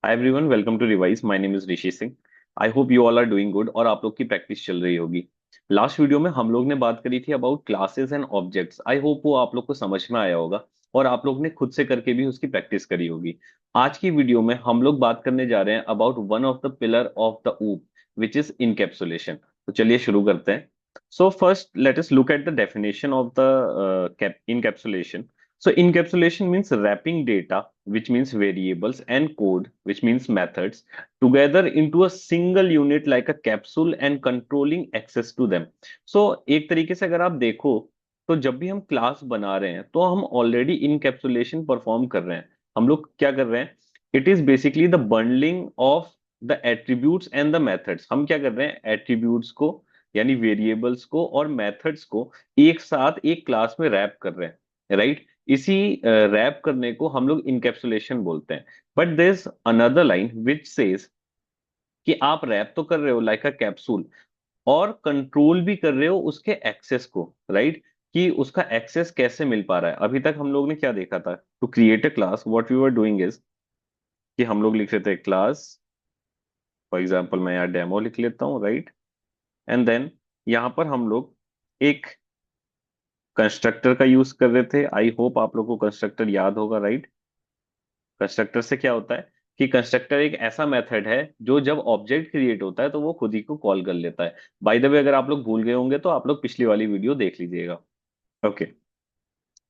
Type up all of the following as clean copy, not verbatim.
Hi everyone, welcome to Revise. My name is Rishi Singh. I hope you all are doing good और आप लोग की practice चल रही होगी। लास्ट वीडियो में हम लोग ने बात करी थी about classes and objects. I hope वो आप लोग को समझ में आया होगा और आप लोग ने खुद से करके भी उसकी प्रैक्टिस करी होगी। आज की वीडियो में हम लोग बात करने जा रहे हैं about one of the pillar of the ऊप, विच इज इनकैप्सुलेशन। तो चलिए शुरू करते हैं। So first let us look at the definition of the encapsulation. So encapsulation means wrapping data, which means variables, and code, which means methods, together into a single unit like a capsule and controlling access to them. So एक तरीके से अगर आप देखो तो जब भी हम क्लास बना रहे हैं तो हम ऑलरेडी इनकैप्सुलेशन परफॉर्म कर रहे हैं। हम लोग क्या कर रहे हैं? It is basically the bundling of the attributes and the methods. हम क्या कर रहे हैं? एट्रीब्यूट्स को यानी वेरिएबल्स को और मेथड्स को एक साथ एक क्लास में रैप कर रहे हैं, राइट? इसी रैप करने को हम लोग इनकैप्सुलेशन बोलते हैं। But there is another line which says कि आप रैप तो कर रहे हो लाइक अ कैप्सूल और कंट्रोल भी कर रहे हो उसके एक्सेस को, राइट? कि उसका एक्सेस कैसे मिल पा रहा है। अभी तक हम लोग ने क्या देखा था? To create a class what we were doing is कि हम लोग लिख रहे थे क्लास। फॉर एग्जांपल मैं यहाँ डेमो लिख लेता हूँ, राइट? एंड देन यहाँ पर हम लोग एक कंस्ट्रक्टर का यूज कर रहे थे। आई होप आप लोग को कंस्ट्रक्टर याद होगा, राइट? कंस्ट्रक्टर से क्या होता है कि कंस्ट्रक्टर एक ऐसा मेथड है जो जब ऑब्जेक्ट क्रिएट होता है तो वो खुद ही को कॉल कर लेता है। बाय द वे, अगर आप लोग भूल गए होंगे तो आप लोग पिछली वाली वीडियो देख लीजिएगा। Okay,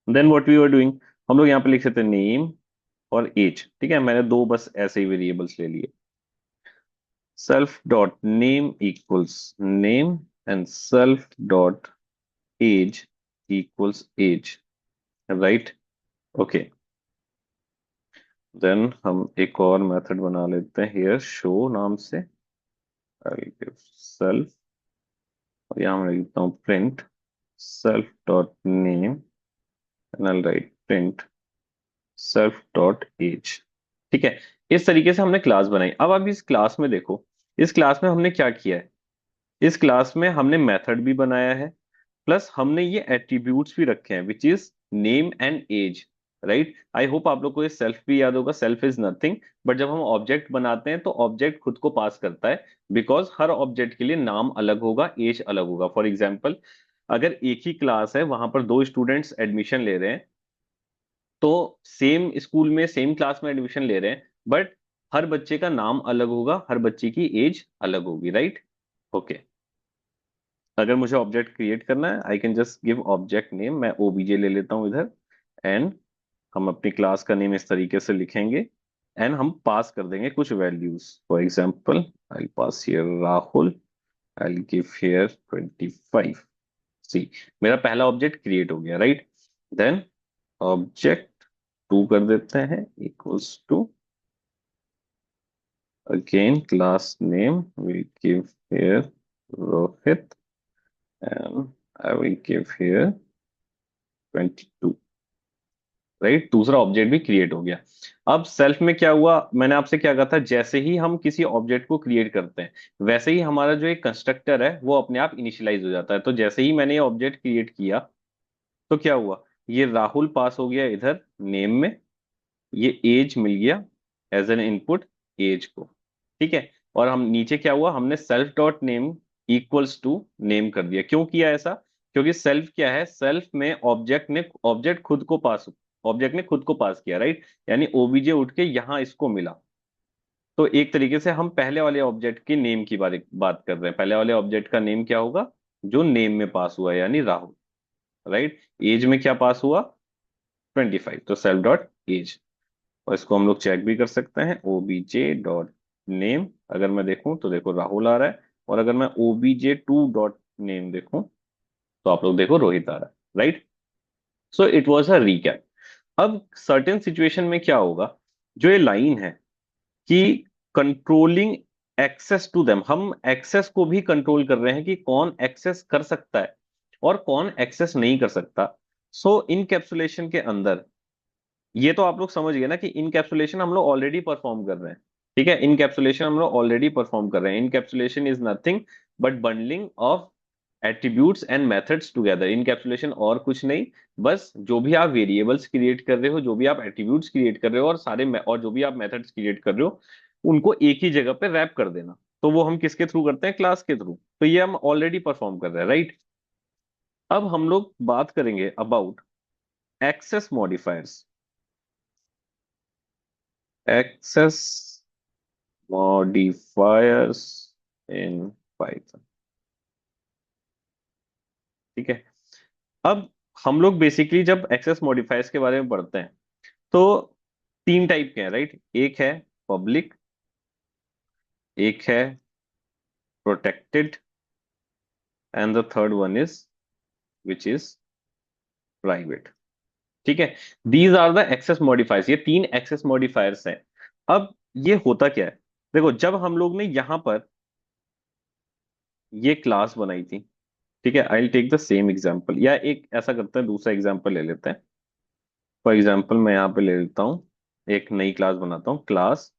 then what we were doing, हम लोग यहाँ पे लिख सकते हैं नेम और एज। ठीक है, मैंने दो बस ऐसे ही वेरिएबल्स ले लिए। Self dot name equals name and self dot age equals age, right? Okay, then हम एक और मेथड बना लेते हैं हियर शो नाम से। I'll give self और यहाँ मैं लिखता हूँ print self dot name and I'll write print self dot age। ठीक है, इस तरीके से हमने क्लास बनाई। अब आप इस क्लास में देखो, इस क्लास में हमने क्या किया है? इस क्लास में हमने मेथड भी बनाया है, प्लस हमने ये एट्रीब्यूट्स भी रखे हैं which is name and age, right? I hope आप लोग को ये सेल्फ भी याद होगा। सेल्फ इज नथिंग बट जब हम ऑब्जेक्ट बनाते हैं तो ऑब्जेक्ट खुद को पास करता है, बिकॉज हर ऑब्जेक्ट के लिए नाम अलग होगा, एज अलग होगा। फॉर एग्जाम्पल, अगर एक ही क्लास है, वहां पर दो स्टूडेंट्स एडमिशन ले रहे हैं, तो सेम स्कूल में सेम क्लास में एडमिशन ले रहे हैं, बट हर बच्चे का नाम अलग होगा, हर बच्चे की एज अलग होगी, राइट? ओके, अगर मुझे ऑब्जेक्ट क्रिएट करना है I can just give object name. मैं ओबीजे ले लेता हूं इधर, एंड हम अपनी क्लास का नेम इस तरीके से लिखेंगे एंड हम पास कर देंगे कुछ values. For example, I pass here Rahul, I give here 25। सी, मेरा पहला ऑब्जेक्ट क्रिएट हो गया, राइट? देन ऑब्जेक्ट टू कर देते हैं equals to, again class name will give here Rohit and I will give here 22, right? दूसरा ऑब्जेक्ट भी क्रिएट हो गया। अब सेल्फ में क्या हुआ? मैंने आपसे क्या कहा था, जैसे ही हम किसी ऑब्जेक्ट को क्रिएट करते हैं वैसे ही हमारा जो एक कंस्ट्रक्टर है वो अपने आप इनिशियलाइज हो जाता है। तो जैसे ही मैंने ये ऑब्जेक्ट क्रिएट किया तो क्या हुआ? ये राहुल पास हो गया इधर नेम में, ये एज मिल गया एज एन इनपुट एज को, ठीक है? और हम नीचे क्या हुआ, हमने self dot name equals to name कर दिया। क्यों किया ऐसा? क्योंकि सेल्फ क्या है? सेल्फ में ऑब्जेक्ट खुद को पास, ऑब्जेक्ट ने खुद को पास किया, राइट? यानी ओबीजे उठ के यहाँ इसको मिला। तो एक तरीके से हम पहले वाले ऑब्जेक्ट की नेम की बात कर रहे हैं। पहले वाले ऑब्जेक्ट का नेम क्या होगा? जो नेम में पास हुआ है, यानी राहुल, राइट? एज में क्या पास हुआ? 25, तो सेल्फ डॉट एज। और इसको हम लोग चेक भी कर सकते हैं, ओबीजे डॉट नेम अगर मैं देखूं तो देखो राहुल आ रहा है, और अगर मैं ओबीजे टू डॉट नेम देखूं तो आप लोग देखो रोहित आ रहा है, right? So it was a recap. अब सर्टेन सिचुएशन में क्या होगा? जो ये लाइन है कि कंट्रोलिंग एक्सेस टू देम, हम एक्सेस को भी कंट्रोल कर रहे हैं कि कौन एक्सेस कर सकता है और कौन एक्सेस नहीं कर सकता। सो इनकैप्सुलेशन के अंदर ये तो आप लोग समझ गए ना कि इनकैप्सुलेशन हम लोग ऑलरेडी परफॉर्म कर रहे हैं। ठीक है, इनकैप्सुलेशन हम लोग ऑलरेडी परफॉर्म कर रहे हैं। Encapsulation is nothing but bundling of attributes and methods together, encapsulation और कुछ नहीं, बस जो भी आप वेरिएबल्स क्रिएट कर रहे हो, जो भी आप एट्रीब्यूट्स क्रिएट कर रहे हो, और और जो भी आप मेथड्स क्रिएट कर रहे हो, उनको एक ही जगह पे रैप कर देना। तो वो हम किसके थ्रू करते हैं? क्लास के थ्रू। तो ये हम ऑलरेडी परफॉर्म कर रहे हैं, राइट। अब हम लोग बात करेंगे about access modifiers. Access modifiers in Python. ठीक है। अब हम लोग बेसिकली जब एक्सेस मॉडिफायर्स के बारे में पढ़ते हैं, तो तीन टाइप के हैं, राइट। एक है पब्लिक, एक है protected, and the third one is which is private. ठीक है। These are the access modifiers, ये तीन एक्सेस मॉडिफायर्स हैं। अब ये होता क्या है? देखो, जब हम लोग ने यहां पर ये क्लास बनाई थी, ठीक है, I will take the same example, या एक ऐसा करते हैं, दूसरा एग्जांपल ले लेते हैं। फॉर एग्जांपल मैं यहाँ पे ले लेता हूँ, एक नई क्लास बनाता हूँ, क्लास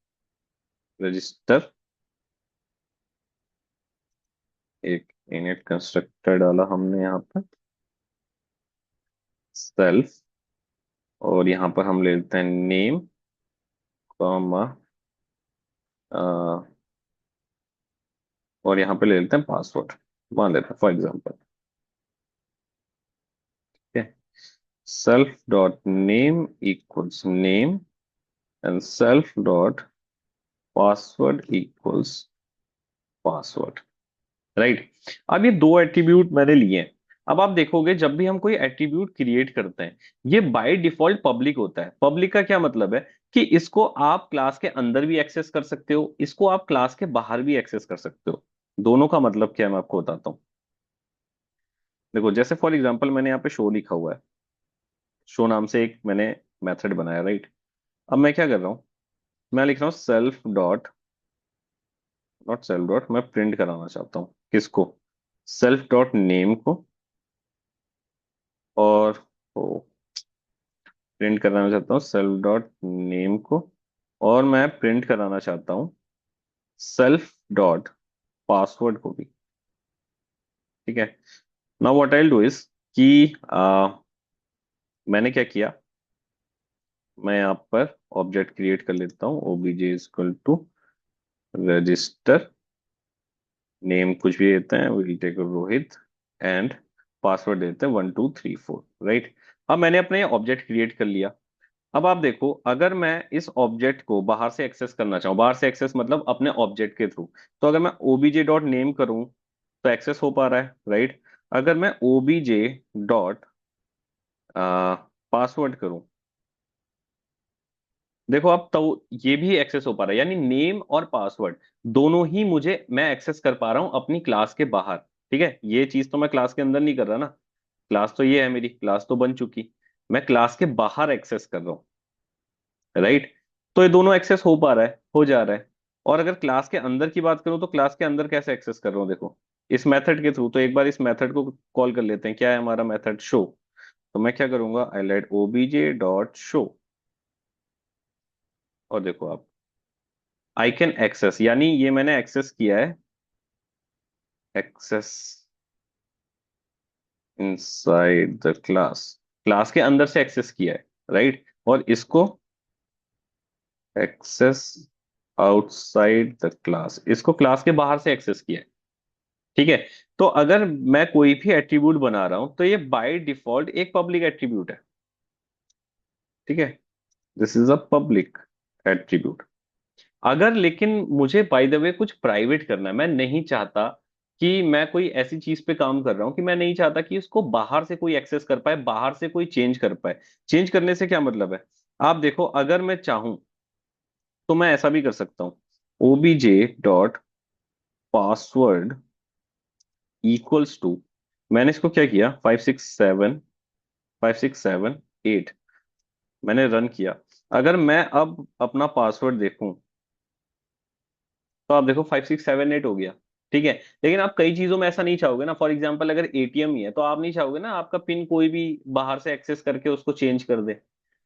रजिस्टर। एक इनिट कंस्ट्रक्टर डाला हमने यहाँ पर, सेल्फ, और यहाँ पर हम ले लेते हैं नेम, कॉमा, और यहाँ पे ले लेते हैं पासवर्ड, मान लेते हैं फॉर एग्जांपल। ठीक है। Self dot name equals name, and self dot password equals password, right. अब ये दो एट्रीब्यूट मैंने लिए हैं। अब आप देखोगे, जब भी हम कोई एट्रीब्यूट क्रिएट करते हैं, ये बाय डिफॉल्ट पब्लिक होता है। पब्लिक का क्या मतलब है? कि इसको आप क्लास के अंदर भी एक्सेस कर सकते हो, इसको आप क्लास के बाहर भी एक्सेस कर सकते हो। दोनों का मतलब क्या है, मैं आपको बताता हूँ। देखो, जैसे फॉर एग्जांपल मैंने यहाँ पे शो लिखा हुआ है, शो नाम से एक मैंने मेथड बनाया, राइट। अब मैं क्या कर रहा हूँ? मैं लिख रहा हूँ self dot, not self dot, मैं प्रिंट कराना चाहता हूँ किसको? सेल्फ डॉट नेम को, और प्रिंट कराना चाहता हूँ सेल्फ डॉट नेम को, और मैं प्रिंट कराना चाहता हूँ सेल्फ डॉट पासवर्ड को भी। ठीक है। Now what I will do is कि मैंने क्या किया, मैं यहाँ पर ऑब्जेक्ट क्रिएट कर लेता हूँ, OBJ equal to register, name कुछ भी देते हैं, will take Rohit, and password देते हैं 1234, राइट। अब मैंने अपने ऑब्जेक्ट क्रिएट कर लिया। अब आप देखो, अगर मैं इस ऑब्जेक्ट को बाहर से एक्सेस करना चाहूँ, बाहर से एक्सेस मतलब अपने ऑब्जेक्ट के थ्रू, तो अगर मैं ओबीजे डॉट नेम करूँ तो एक्सेस हो पा रहा है, राइट। अगर मैं ओबीजे डॉट पासवर्ड करूँ, देखो अब तो ये भी एक्सेस हो पा रहा है, यानी नेम और पासवर्ड दोनों ही मुझे, मैं एक्सेस कर पा रहा हूँ अपनी क्लास के बाहर। ठीक है, ये चीज तो मैं क्लास के अंदर नहीं कर रहा ना, क्लास तो ये है, मेरी क्लास तो बन चुकी, मैं क्लास के बाहर एक्सेस कर रहा हूँ, राइट। तो ये दोनों एक्सेस हो पा रहा है, हो जा रहा है। और अगर क्लास के अंदर की बात करूं, तो क्लास के अंदर कैसे एक्सेस कर रहा हूं? देखो, इस मेथड के थ्रू। तो एक बार इस मेथड को कॉल कर लेते हैं, क्या है हमारा मेथड? शो। तो मैं क्या करूंगा, I let OBJ dot show, और देखो आप, आई कैन एक्सेस, यानी ये मैंने एक्सेस किया है, access inside the class, class के अंदर से एक्सेस किया है, राइट। और इसको एक्सेस आउटसाइड द क्लास, इसको क्लास के बाहर से एक्सेस किया है। ठीक है। तो अगर मैं कोई भी एट्रीब्यूट बना रहा हूं, तो ये बाय डिफॉल्ट एक पब्लिक एट्रीब्यूट है। ठीक है, this is a public attribute. अगर लेकिन मुझे बाय द वे कुछ प्राइवेट करना है, मैं नहीं चाहता कि मैं कोई ऐसी चीज पे काम कर रहा हूं कि मैं नहीं चाहता कि इसको बाहर से कोई एक्सेस कर पाए, बाहर से कोई चेंज कर पाए। चेंज करने से क्या मतलब है? आप देखो, अगर मैं चाहूं तो मैं ऐसा भी कर सकता हूं, OBJ dot password equals to, मैंने इसको क्या किया, 567, 5678, मैंने रन किया। अगर मैं अब अपना पासवर्ड देखूं, तो आप देखो 5678 हो गया। ठीक है। लेकिन आप कई चीजों में ऐसा नहीं चाहोगे ना, फॉर एग्जांपल अगर एटीएम ही है, तो आप नहीं चाहोगे ना आपका पिन कोई भी बाहर से एक्सेस करके उसको चेंज कर दे,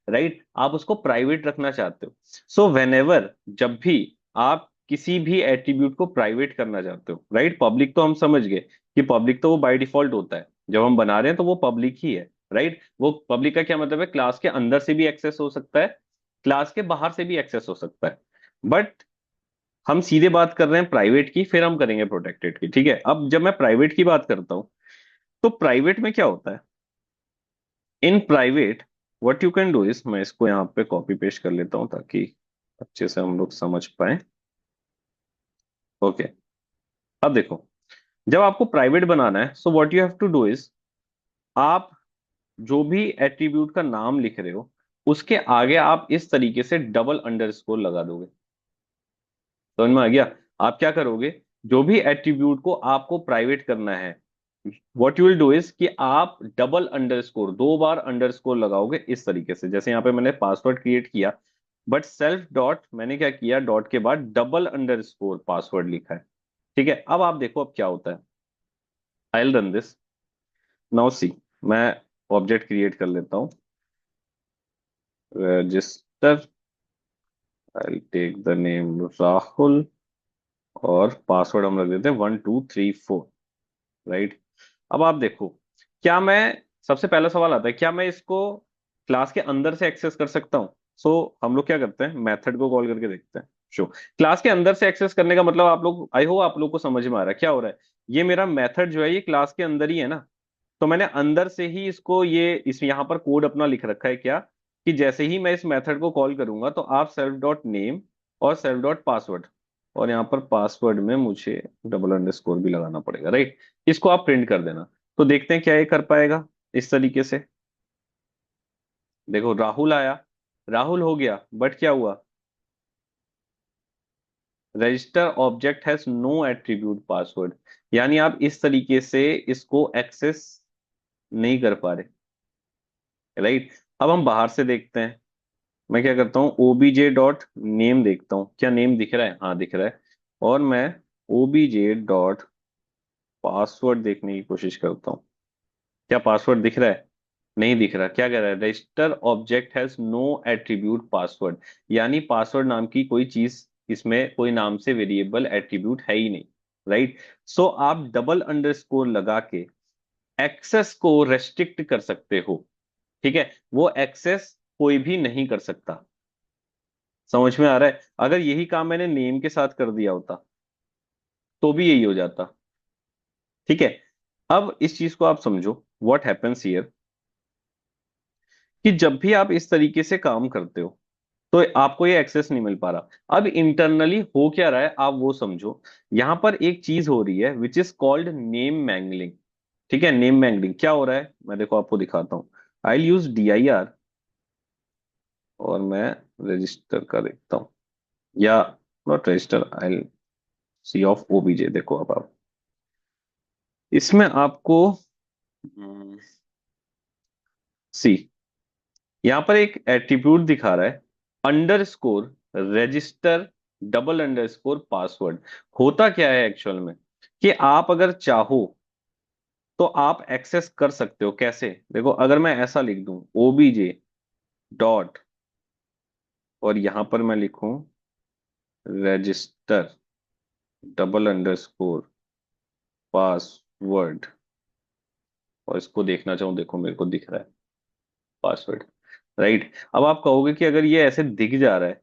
राइट। आप उसको प्राइवेट रखना चाहते हो। सो वेन एवर, जब भी आप किसी भी एट्रीब्यूट को प्राइवेट करना चाहते हो, राइट। पब्लिक तो हम समझ गए कि पब्लिक तो वो बाय डिफॉल्ट होता है, जब हम बना रहे हैं तो वो पब्लिक ही है, राइट। वो पब्लिक का क्या मतलब है, क्लास के अंदर से भी एक्सेस हो सकता है, क्लास के बाहर से भी एक्सेस हो सकता है। बट हम सीधे बात कर रहे हैं प्राइवेट की, फिर हम करेंगे प्रोटेक्टेड की, ठीक है। अब जब मैं प्राइवेट की बात करता हूं, तो प्राइवेट में क्या होता है, in private what you can do is, मैं इसको यहाँ पे कॉपी पेस्ट कर लेता हूँ ताकि अच्छे से हम लोग समझ पाए। ओके, अब देखो, जब आपको प्राइवेट बनाना है, so what you have to do is, आप जो भी एट्रीब्यूट का नाम लिख रहे हो, उसके आगे आप इस तरीके से डबल अंडरस्कोर लगा दोगे। समझ में आ गया। आप क्या करोगे, जो भी एट्रीब्यूट को आपको प्राइवेट करना है, what you will do is कि आप डबल अंडरस्कोर, 2 बार अंडरस्कोर लगाओगे इस तरीके से। जैसे यहाँ पे मैंने पासवर्ड क्रिएट किया, बट सेल्फ डॉट मैंने क्या किया, डॉट के बाद डबल अंडरस्कोर पासवर्ड लिखा है, ठीक है। अब आप देखो अब क्या होता है, I will run this now, see. मैं ऑब्जेक्ट क्रिएट कर लेता हूँ, register, I take the name Rahul, और पासवर्ड हम रख देते हैं 1234, राइट। अब आप देखो, क्या मैं, सबसे पहला सवाल आता है, क्या मैं इसको क्लास के अंदर से एक्सेस कर सकता हूँ। हम लोग क्या करते हैं, मेथड को कॉल करके देखते हैं। शो, क्लास के अंदर से एक्सेस करने का मतलब, आप लोग, आई होप आप लोग को समझ में आ रहा है क्या हो रहा है। ये मेरा मेथड जो है ये क्लास के अंदर ही है ना, तो मैंने अंदर से ही इसको, ये इस यहाँ पर कोड अपना लिख रखा है क्या, कि जैसे ही मैं इस मेथड को कॉल करूंगा तो आप सेल्फ डॉट नेम और सेल्फ डॉट पासवर्ड, और यहाँ पर पासवर्ड में मुझे डबल अंडरस्कोर भी लगाना पड़ेगा, राइट। इसको आप प्रिंट कर देना। तो देखते हैं क्या ये कर पाएगा इस तरीके से। देखो राहुल आया, राहुल हो गया, बट क्या हुआ, register object has no attribute password, यानी आप इस तरीके से इसको एक्सेस नहीं कर पा रहे, राइट। अब हम बाहर से देखते हैं, मैं क्या करता हूँ, ओबीजे डॉट नेम देखता हूँ, क्या नेम दिख रहा है, हाँ दिख रहा है। और मैं ओबीजे डॉट पासवर्ड देखने की कोशिश करता हूँ, क्या पासवर्ड दिख रहा है, नहीं दिख रहा। क्या कह रहा है, register object has no attribute password, यानी पासवर्ड नाम की कोई चीज, इसमें कोई नाम से वेरिएबल एट्रीब्यूट है ही नहीं, राइट। सो आप डबल अंडरस्कोर लगा के एक्सेस को रेस्ट्रिक्ट कर सकते हो, ठीक है। वो एक्सेस कोई भी नहीं कर सकता। समझ में आ रहा है। अगर यही काम मैंने नेम के साथ कर दिया होता तो भी यही हो जाता, ठीक है। अब इस चीज को आप समझो, व्हाट हैपेंस हियर, कि जब भी आप इस तरीके से काम करते हो तो आपको ये एक्सेस नहीं मिल पा रहा। अब इंटरनली हो क्या रहा है आप वो समझो। यहां पर एक चीज हो रही है which is called name mangling, ठीक है। नेम मैंगलिंग क्या हो रहा है, मैं देखो आपको दिखाता हूँ। आई यूज DIR, और मैं रजिस्टर का देखता हूँ, या not register, I see of OBJ। देखो अब आप इसमें आपको सी, यहाँ पर एक एट्रीब्यूट दिखा रहा है, underscore register double underscore password. होता क्या है एक्चुअल में, कि आप अगर चाहो तो आप एक्सेस कर सकते हो। कैसे, देखो अगर मैं ऐसा लिख दूं, OBJ डॉट, और यहां पर मैं लिखूं रजिस्टर डबल अंडरस्कोर पासवर्ड, और इसको देखना चाहूं, देखो मेरे को दिख रहा है पासवर्ड, राइट। अब आप कहोगे कि अगर ये ऐसे दिख जा रहा है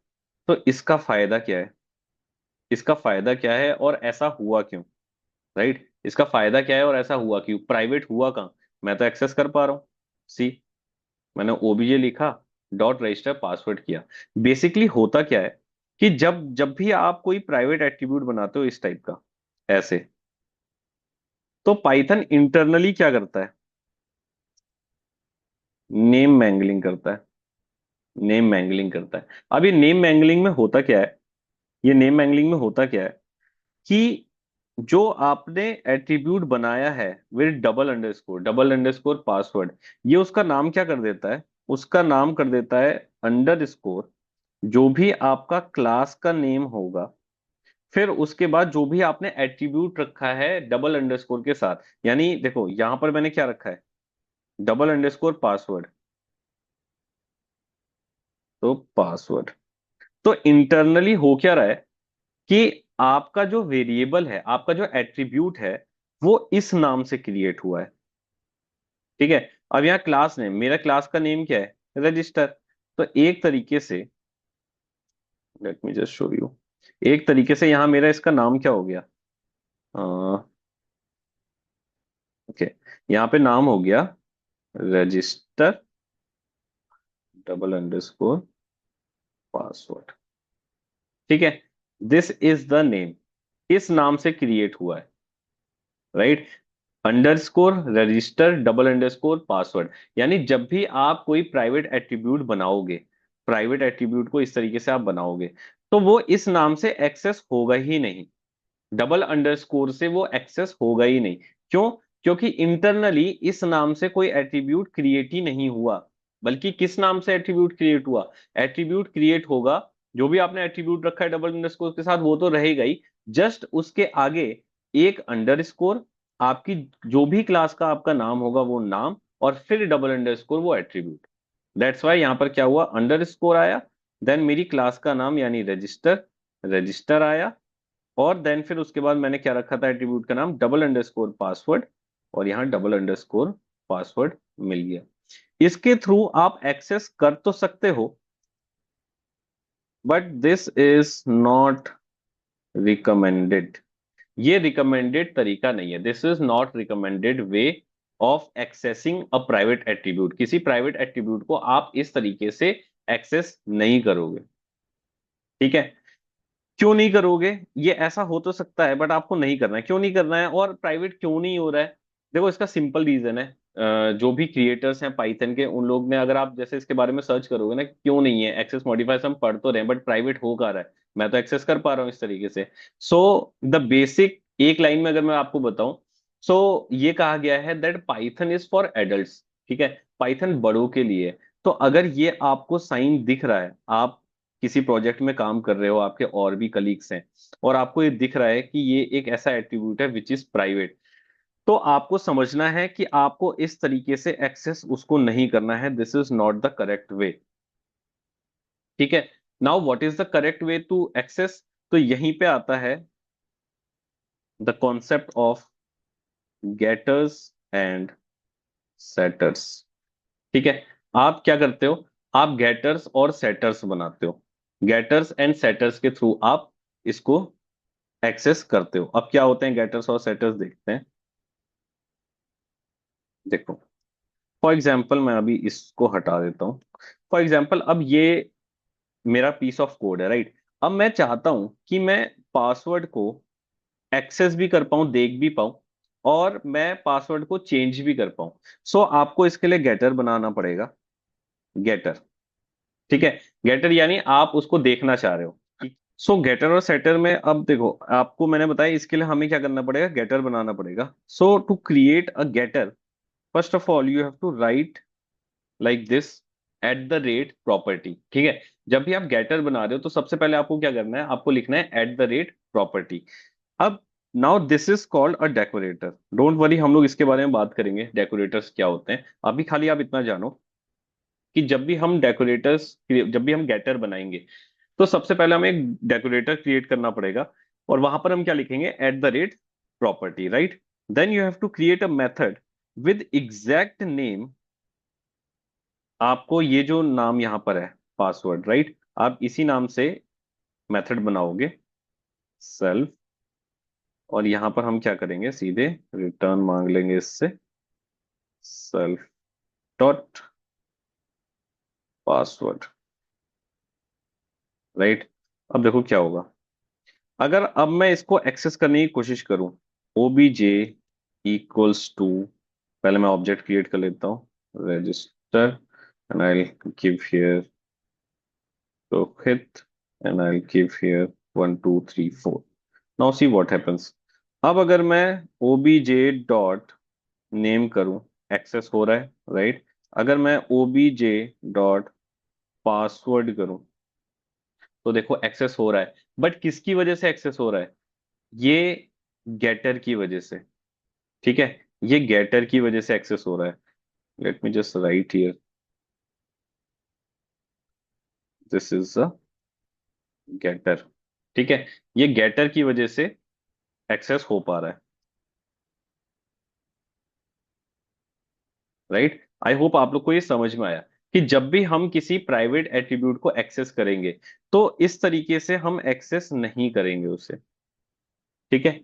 तो इसका फायदा क्या है, इसका फायदा क्या है और ऐसा हुआ क्यों, राइट। इसका फायदा क्या है और ऐसा हुआ क्यों, प्राइवेट हुआ कहाँ, मैं तो एक्सेस कर पा रहा हूँ। सी, मैंने OBJ लिखा, डॉट रजिस्टर पासवर्ड किया। बेसिकली होता क्या है, कि जब जब भी आप कोई प्राइवेट एट्रीब्यूट बनाते हो इस टाइप का, ऐसे, तो पाइथन इंटरनली क्या करता है, नेम मैंगलिंग करता है, नेम मैंगलिंग करता है। अब ये नेम मैंगलिंग में होता क्या है, ये नेम मैंगलिंग में होता क्या है, कि जो आपने एट्रीब्यूट बनाया है विद डबल अंडरस्कोर पासवर्ड, ये उसका नाम क्या कर देता है, उसका नाम कर देता है अंडरस्कोर, जो भी आपका क्लास का नेम होगा, फिर उसके बाद जो भी आपने एट्रीब्यूट रखा है डबल अंडरस्कोर के साथ। यानी देखो यहां पर मैंने क्या रखा है, डबल अंडरस्कोर पासवर्ड, तो पासवर्ड। तो इंटरनली हो क्या रहा है, कि आपका जो वेरिएबल है, आपका जो एट्रीब्यूट है, वो इस नाम से क्रिएट हुआ है। ठीक है। अब यहाँ क्लास नेम, मेरा क्लास का नेम क्या है, रजिस्टर। तो एक तरीके से, late me just show you, एक तरीके से यहाँ मेरा इसका नाम क्या हो गया, ओके, यहाँ पे नाम हो गया रजिस्टर डबल अंडरस्कोर पासवर्ड। ठीक है। दिस इज द नेम, इस नाम से क्रिएट हुआ है, right. Underscore register double underscore password. यानी जब भी आप कोई प्राइवेट एट्रीब्यूट बनाओगे, प्राइवेट एट्रीब्यूट को इस तरीके से आप बनाओगे, तो वो इस नाम से एक्सेस होगा ही नहीं, डबल अंडरस्कोर से वो एक्सेस होगा ही नहीं। क्यों? क्योंकि इंटरनली इस नाम से कोई एट्रीब्यूट क्रिएट ही नहीं हुआ। बल्कि किस नाम से एट्रीब्यूट क्रिएट हुआ? एट्रीब्यूट क्रिएट होगा, जो भी आपने एट्रीब्यूट रखा है डबल अंडरस्कोर के साथ वो तो रहेगा ही, जस्ट उसके आगे एक अंडरस्कोर, आपकी जो भी क्लास का आपका नाम होगा वो नाम, और फिर डबल अंडरस्कोर वो एट्रीब्यूट। दैट्स वाई यहां पर क्या हुआ, अंडरस्कोर आया, देन मेरी क्लास का नाम यानी रजिस्टर, रजिस्टर आया, और देन फिर उसके बाद मैंने क्या रखा था एट्रीब्यूट का नाम, डबल अंडरस्कोर पासवर्ड, और यहाँ डबल अंडरस्कोर पासवर्ड मिल गया। इसके थ्रू आप एक्सेस कर तो सकते हो, but this is not recommended. ये रिकमेंडेड तरीका नहीं है, this is not recommended way of accessing a private attribute. किसी प्राइवेट एट्रीब्यूट को आप इस तरीके से एक्सेस नहीं करोगे। ठीक है। क्यों नहीं करोगे? ये ऐसा हो तो सकता है बट आपको नहीं करना है। क्यों नहीं करना है और प्राइवेट क्यों नहीं हो रहा है? देखो इसका सिंपल रीजन है, जो भी क्रिएटर्स हैं पाइथन के, उन लोग ने, अगर आप जैसे इसके बारे में सर्च करोगे ना, क्यों नहीं है एक्सेस मॉडिफायर्स, हम पढ़ तो रहे हैं बट प्राइवेट हो कहाँ रहा है, मैं तो एक्सेस कर पा रहा हूँ इस तरीके से। सो द बेसिक, एक लाइन में अगर मैं आपको बताऊं, सो ये कहा गया है that Python is for adults. ठीक है, पाइथन बड़ों के लिए है। तो अगर ये आपको साइन दिख रहा है, आप किसी प्रोजेक्ट में काम कर रहे हो, आपके और भी कलीग्स हैं, और आपको ये दिख रहा है कि ये एक ऐसा एट्रीब्यूट है विच इज प्राइवेट, तो आपको समझना है कि आपको इस तरीके से एक्सेस उसको नहीं करना है। This is not the correct way. ठीक है। Now what is the correct way to access? तो यहीं पे आता है the concept of getters and setters. ठीक है। आप क्या करते हो, आप गेटर्स और सेटर्स बनाते हो, गेटर्स एंड सेटर्स के थ्रू आप इसको एक्सेस करते हो। अब क्या होते हैं गेटर्स और सेटर्स, देखते हैं। देखो, फॉर एग्जाम्पल मैं अभी इसको हटा देता हूं। फॉर एग्जाम्पल अब ये मेरा पीस ऑफ कोड है, राइट। अब मैं चाहता हूं कि मैं पासवर्ड को एक्सेस भी कर पाऊं, देख भी पाऊं, और मैं पासवर्ड को चेंज भी कर पाऊं। सो आपको इसके लिए गेटर बनाना पड़ेगा, गेटर। ठीक है। गेटर यानी आप उसको देखना चाह रहे हो। सो गेटर और सेटर में अब देखो, आपको मैंने बताया इसके लिए हमें क्या करना पड़ेगा, गेटर बनाना पड़ेगा। So to create a getter, first of all you have to write like this, at the rate property. ठीक है। जब भी आप गेटर बना रहे हो तो सबसे पहले आपको क्या करना है, आपको लिखना है एट द रेट प्रॉपर्टी। अब now this is called a decorator. Don't worry, हम लोग इसके बारे में बात करेंगे, डेकोरेटर्स क्या होते हैं। अभी खाली आप इतना जानो कि जब भी हम डेकोरेटर्स, जब भी हम गेटर बनाएंगे, तो सबसे पहले हमें एक डेकोरेटर क्रिएट करना पड़ेगा, और वहां पर हम क्या लिखेंगे, at the rate property, right. Then you have to create a method with exact name. आपको ये जो नाम यहाँ पर है, पासवर्ड, राइट, आप इसी नाम से मेथड बनाओगे, सेल्फ, और यहाँ पर हम क्या करेंगे, सीधे रिटर्न मांग लेंगे इससे, सेल्फ डॉट पासवर्ड, राइट। अब देखो क्या होगा, अगर अब मैं इसको एक्सेस करने की कोशिश करूं, ओबीजे इक्वल्स टू, पहले मैं ऑब्जेक्ट क्रिएट कर लेता हूं, register, and I give here Rohit, and I give here 1 2 3 4। Now see what happens. अब अगर मैं ओबीजे डॉट नेम करूं, एक्सेस हो रहा है, राइट। अगर मैं ओबीजे डॉट पासवर्ड करूं, तो देखो एक्सेस हो रहा है, बट किसकी वजह से एक्सेस हो रहा है, ये गेटर की वजह से। ठीक है, ये गेटर की वजह से एक्सेस हो रहा है। Let me just write here, this is a getter. ठीक है, ये गेटर की वजह से एक्सेस हो पा रहा है। राइट, आई होप आप लोग को ये समझ में आया कि जब भी हम किसी प्राइवेट एट्रीब्यूट को एक्सेस करेंगे तो इस तरीके से हम एक्सेस नहीं करेंगे उसे। ठीक है,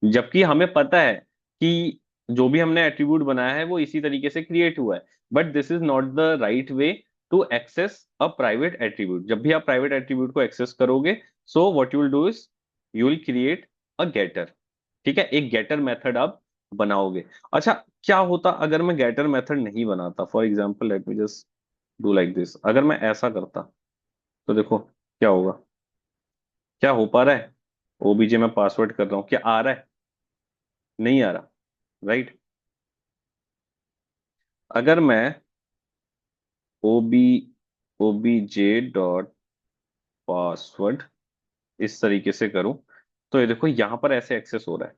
जबकि हमें पता है कि जो भी हमने एट्रीब्यूट बनाया है वो इसी तरीके से क्रिएट हुआ है, but this is not the right way to access a private attribute. जब भी आप प्राइवेट एट्रीब्यूट को एक्सेस करोगे, so what you will do is you will create a getter. ठीक है, एक गेटर मेथड आप बनाओगे। अच्छा, क्या होता अगर मैं गेटर मेथड नहीं बनाता? For example let me just do like this. अगर मैं ऐसा करता तो देखो क्या होगा। क्या हो पा रहा है? ओबीजे में पासवर्ड कर रहा हूँ, क्या आ रहा है? नहीं आ रहा। राइट, अगर मैं ओबी ओबीजे डॉट पासवर्ड इस तरीके से करूं तो ये देखो यहां पर ऐसे एक्सेस हो रहा है।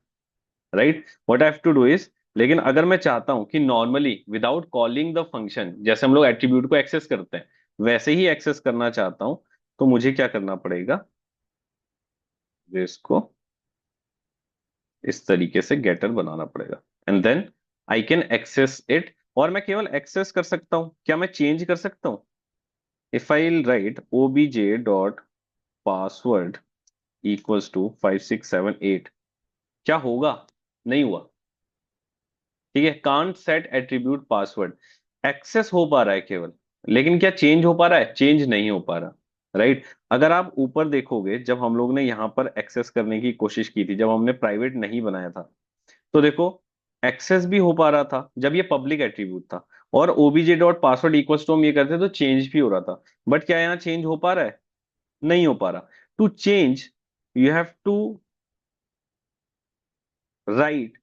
Right, what I have to do is, लेकिन अगर मैं चाहता हूं कि normally without calling the function, जैसे हम लोग एट्रीब्यूट को एक्सेस करते हैं वैसे ही एक्सेस करना चाहता हूं, तो मुझे क्या करना पड़ेगा? इसको इस तरीके से गेटर बनाना पड़ेगा, and then I can access it. और मैं केवल एक्सेस कर सकता हूं, क्या मैं चेंज कर सकता हूं? If I write OBJ dot password equals to 5678, क्या होगा? नहीं हुआ। ठीक है, can't set attribute password, access हो पा रहा है केवल, लेकिन क्या चेंज हो पा रहा है? चेंज नहीं हो पा रहा। राइट, अगर आप ऊपर देखोगे जब हम लोग ने यहाँ पर एक्सेस करने की कोशिश की थी, जब हमने प्राइवेट नहीं बनाया था, तो देखो एक्सेस भी हो पा रहा था जब ये पब्लिक एट्रीब्यूट था, और OBJ dot password equals to हम ये करते तो चेंज भी हो रहा था। बट क्या यहाँ चेंज हो पा रहा है? नहीं हो पा रहा। To change you have to write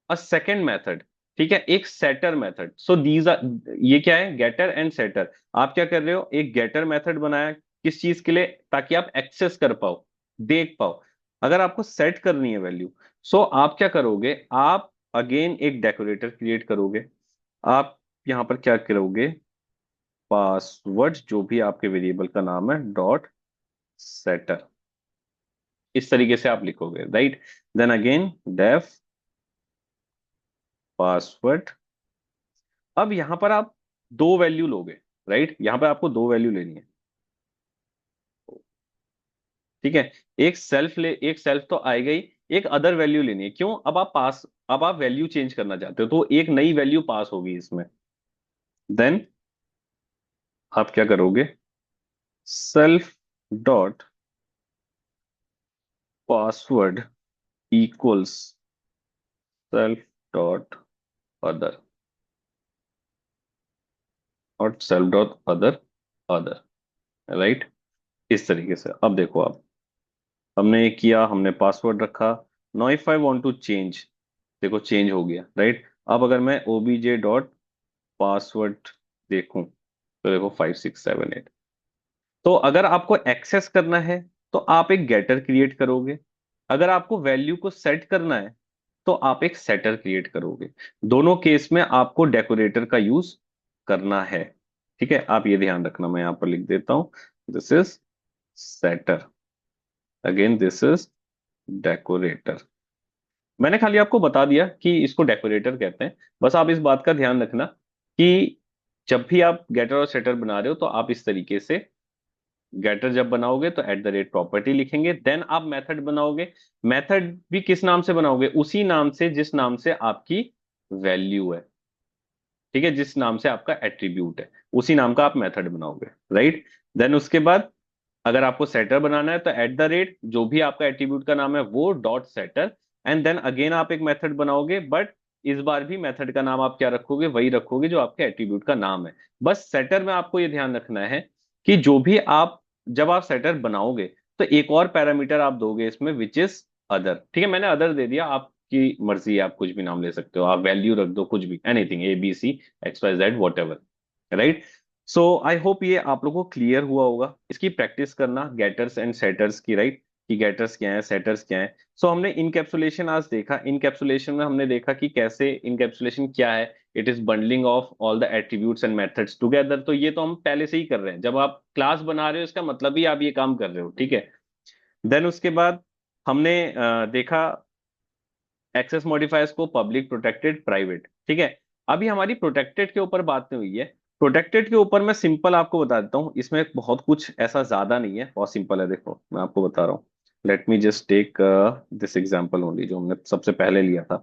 a second method. ठीक है, एक setter method. So these are, ये क्या है? Getter and setter. आप क्या कर रहे हो? एक गेटर मेथड बनाया किस चीज के लिए? ताकि आप एक्सेस कर पाओ, देख पाओ। अगर आपको सेट करनी है वैल्यू, सो आप क्या करोगे? आप अगेन एक डेकोरेटर क्रिएट करोगे। आप यहां पर क्या करोगे? पासवर्ड जो भी आपके वेरिएबल का नाम है डॉट सेटर, इस तरीके से आप लिखोगे। Right, then again def password. अब यहां पर आप दो वैल्यू लोगे। राइट, यहां पर आपको दो वैल्यू लेनी है। ठीक है, एक सेल्फ तो आएगा ही, एक अदर वैल्यू लेनी है। क्यों? अब आप वैल्यू चेंज करना चाहते हो तो एक नई वैल्यू पास होगी इसमें। देन आप क्या करोगे? Self dot password equals self dot other, और self dot other other. Right, इस तरीके से अब देखो आप, हमने ये किया, हमने पासवर्ड रखा। Now if I want to change, देखो चेंज हो गया। राइट, अब अगर मैं ओबीजे डॉट पासवर्ड देखूं तो देखो 5678। तो अगर आपको एक्सेस करना है तो आप एक गेटर क्रिएट करोगे, अगर आपको वैल्यू को सेट करना है तो आप एक सेटर क्रिएट करोगे। दोनों केस में आपको डेकोरेटर का यूज करना है। ठीक है, आप ये ध्यान रखना, मैं यहां पर लिख देता हूं, this is setter, again this is decorator. मैंने खाली आपको बता दिया कि इसको डेकोरेटर कहते हैं। बस आप इस बात का ध्यान रखना कि जब भी आप गेटर और सेटर बना रहे हो तो आप इस तरीके से, गेटर जब बनाओगे तो एट द रेट प्रॉपर्टी लिखेंगे, देन आप मेथड बनाओगे। मेथड भी किस नाम से बनाओगे? उसी नाम से जिस नाम से आपकी वैल्यू है। ठीक है, जिस नाम से आपका एट्रीब्यूट है उसी नाम का आप मेथड बनाओगे। राइट, देन उसके बाद अगर आपको सेटर बनाना है तो एट द रेट जो भी आपका एट्रीब्यूट का नाम है वो dot setter, and then again आप एक मेथड बनाओगे, बट इस बार भी मेथड का नाम आप क्या रखोगे? वही रखोगे जो आपके एट्रीब्यूट का नाम है। बस सेटर में आपको ये ध्यान रखना है कि जो भी आप, जब आप सेटर बनाओगे तो एक और पैरामीटर आप दोगे इसमें, विच इज अदर। ठीक है, मैंने अदर दे दिया, आपकी मर्जी है, आप कुछ भी नाम ले सकते हो, आप वैल्यू रख दो, कुछ भी, anything, A B C X Y Z whatever. Right, so I hope ये आप लोगों को क्लियर हुआ होगा। इसकी प्रैक्टिस करना गेटर्स एंड सेटर्स की। राइट, कि गेटर्स क्या है, सेटर्स क्या है। सो हमने इनकैप्सुलेशन आज देखा। इनकैप्सुलेशन में हमने देखा कि कैसे इनकैप्सुलेशन क्या है। It is bundling of all the attributes and methods together. तो ये तो हम पहले से ही कर रहे हैं, जब आप क्लास बना रहे हो इसका मतलब ही आप ये काम कर रहे हो। ठीक है, देन उसके बाद हमने देखा एक्सेस मॉडिफायर्स को, पब्लिक, प्रोटेक्टेड, प्राइवेट। ठीक है, अभी हमारी प्रोटेक्टेड के ऊपर बात नहीं हुई है। प्रोटेक्टेड के ऊपर मैं सिंपल आपको बता देता हूँ, इसमें बहुत कुछ ऐसा ज्यादा नहीं है, बहुत सिंपल है। देखो मैं आपको बता रहा हूँ, let me just take this example only, जो हमने सबसे पहले लिया था।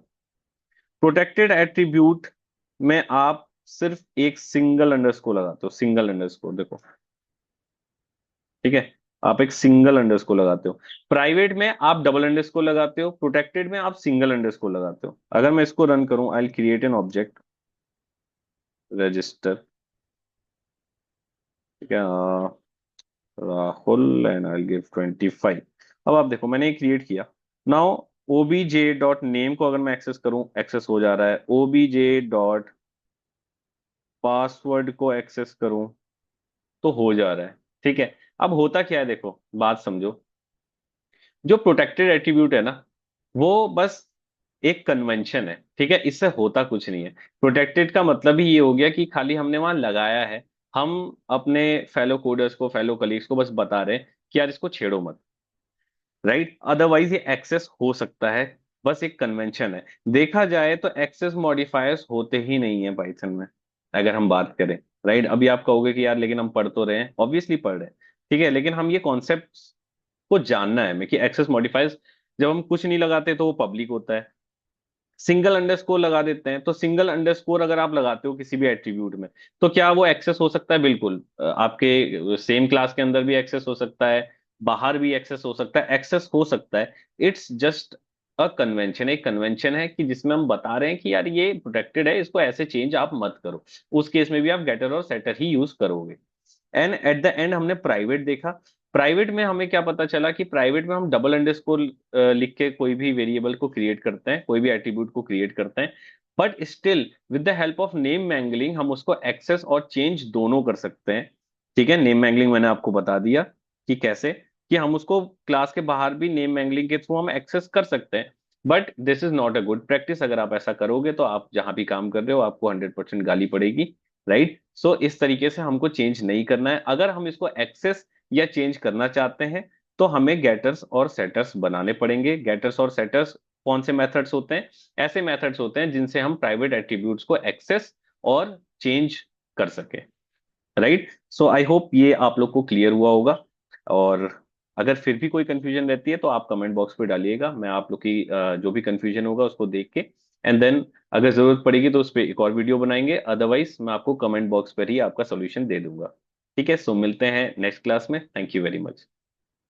प्रोटेक्टेड एट्रीब्यूट में आप सिर्फ एक सिंगल अंडरस्कोर लगाते हो, सिंगल अंडरस्कोर, देखो। ठीक है, आप एक सिंगल अंडरस्कोर लगाते हो। प्राइवेट में आप डबल अंडरस्कोर लगाते हो, प्रोटेक्टेड में आप सिंगल अंडरस्कोर लगाते हो। अगर मैं इसको रन करूं, I create an object register, ठीक है, राहुल एंड आई गिव 25। अब आप देखो मैंने क्रिएट किया। नाउ ओबीजे डॉट नेम को अगर मैं एक्सेस करूं, एक्सेस हो जा रहा है। ओबीजे डॉट पासवर्ड को एक्सेस करूं तो हो जा रहा है। ठीक है, अब होता क्या है, देखो बात समझो। जो प्रोटेक्टेड एट्रीब्यूट है ना, वो बस एक कन्वेंशन है। ठीक है, इससे होता कुछ नहीं है। प्रोटेक्टेड का मतलब ही ये हो गया कि खाली हमने वहां लगाया है। हम अपने फेलो कोडर्स को, फेलो कलीग्स को बस बता रहे हैं कि यार इसको छेड़ो मत। राइट, अदरवाइज ये एक्सेस हो सकता है, बस एक कन्वेंशन है। देखा जाए तो एक्सेस मॉडिफायर्स होते ही नहीं है पाइथन में, अगर हम बात करें। राइट, अभी आप कहोगे कि यार लेकिन हम पढ़ तो रहे हैं, ऑब्वियसली पढ़ रहे हैं। ठीक है, लेकिन हम ये कॉन्सेप्ट को जानना है हमें कि एक्सेस मॉडिफायर्स, जब हम कुछ नहीं लगाते तो वो पब्लिक होता है। सिंगल अंडरस्कोर लगा देते हैं, तो सिंगल अंडरस्कोर अगर आप लगाते हो किसी भी एट्रीब्यूट में, तो क्या वो एक्सेस हो सकता है? बिल्कुल। आपके सेम क्लास के अंदर भी एक्सेस हो सकता है, बाहर भी एक्सेस हो सकता है, एक्सेस हो सकता है। इट्स जस्ट अ कन्वेंशन, एक कन्वेंशन है कि जिसमें हम बता रहे हैं कि यार ये प्रोटेक्टेड है, इसको ऐसे चेंज आप मत करो। उस केस में भी आप गेटर और सेटर ही यूज करोगे। एंड एट द एंड हमने प्राइवेट देखा। प्राइवेट में हमें क्या पता चला कि प्राइवेट में हम डबल अंडरस्कोर लिख के कोई भी वेरिएबल को क्रिएट करते हैं, कोई भी एट्रीब्यूट को क्रिएट करते हैं। But still with the help of name mangling हम उसको एक्सेस और चेंज दोनों कर सकते हैं। ठीक है, नेम मैंगलिंग मैंने आपको बता दिया कि कैसे, कि हम उसको क्लास के बाहर भी नेम मैंगलिंग के थ्रू हम एक्सेस कर सकते हैं। But this is not a good practice. अगर आप ऐसा करोगे तो आप जहां भी काम कर रहे हो आपको 100% गाली पड़ेगी। राइट, सो इस तरीके से हमको चेंज नहीं करना है। अगर हम इसको एक्सेस या चेंज करना चाहते हैं तो हमें गेटर्स और सेटर्स बनाने पड़ेंगे। गेटर्स और सेटर्स कौन से मेथड्स होते हैं? ऐसे मेथड्स होते हैं जिनसे हम प्राइवेट एट्रीब्यूट्स को एक्सेस और चेंज कर सके। राइट, सो आई होप ये आप लोग को क्लियर हुआ होगा। और अगर फिर भी कोई कंफ्यूजन रहती है तो आप कमेंट बॉक्स पे डालिएगा, मैं आप लोग की जो भी कंफ्यूजन होगा उसको देख के एंड देन अगर जरूरत पड़ेगी तो उस पर एक और वीडियो बनाएंगे। अदरवाइज मैं आपको कमेंट बॉक्स पर ही आपका सोल्यूशन दे दूंगा। ठीक है, सो मिलते हैं नेक्स्ट क्लास में। Thank you very much.